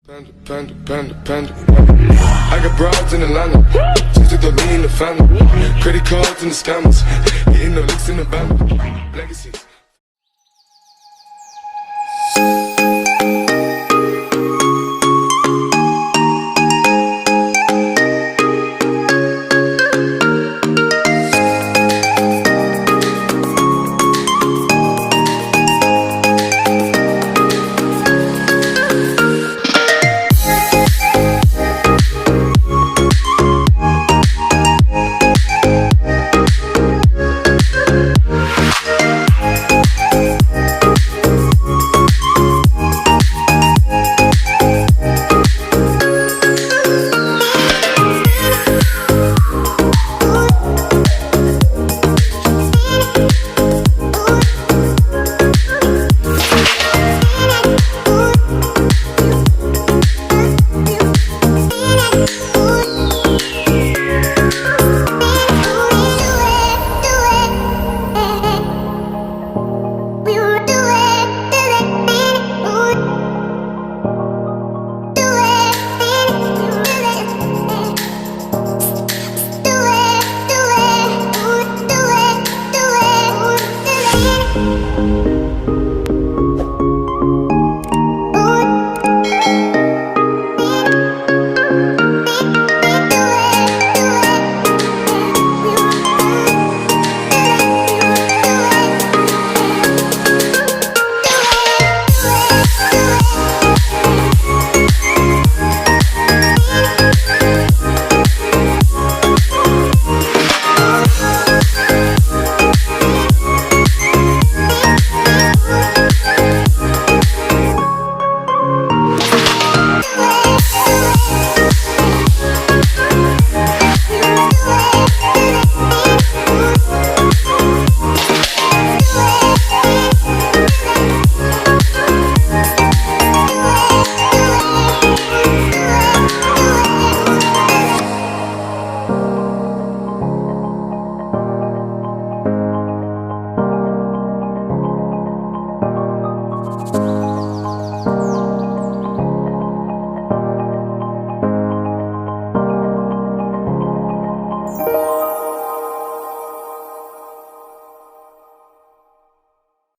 Panda. I got broads in Atlanta, just to throw me in the family. Credit cards and the scammers, getting no licks in the band. Legacies.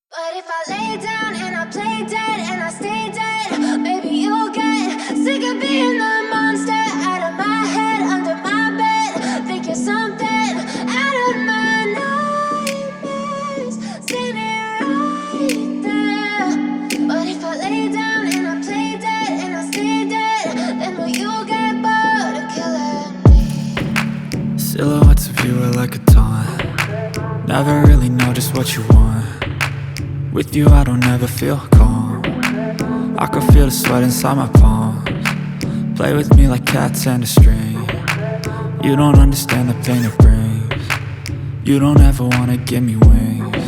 But if I lay down and I play dead and I stay dead, maybe you'll get sick of being the monster out of my head, under my bed. Think you're something out of my nightmares, standing right there. But if I lay down and I play dead and I stay dead, then will you get bored of killing me? Silhouettes of you are like a taunt. Never really know just what you want. With you I don't ever feel calm. I can feel the sweat inside my palms. Play with me like cats and a string. You don't understand the pain it brings. You don't ever wanna give me wings.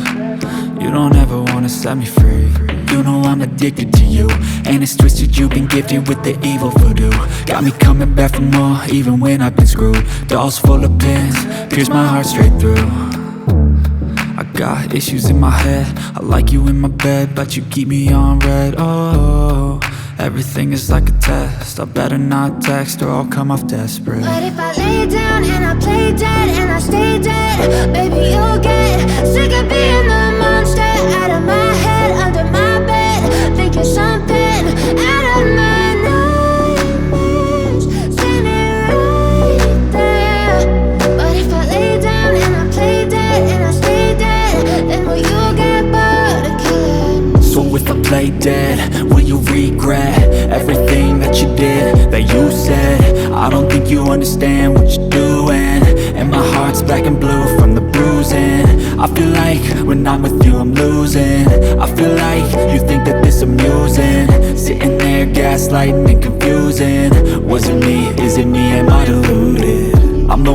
You don't ever wanna set me free. You know I'm addicted to you, and it's twisted, you've been gifted with the evil voodoo. Got me coming back for more, even when I've been screwed. Dolls full of pins, pierce my heart straight through. I got issues in my head, I like you in my bed, but you keep me on red. Oh, everything is like a test. I better not text or I'll come off desperate. But if I lay down and I play dead and I stay dead, baby you'll get sick of being the monster out of my head, under my bed. Think you're something out of my nightmares, standing right there. But if I lay down and I play dead and I stay dead, then will you get bored of killing me? So if I play dead, will you regret everything that you did, that you said? I don't think you understand what you're doing, and my heart's black and blue from the bruising. I feel like when I'm with you I'm losing. I feel like you think that this amusing, sitting there gaslighting and confusing. Was it me? Is it me? Am I deluded? I'm the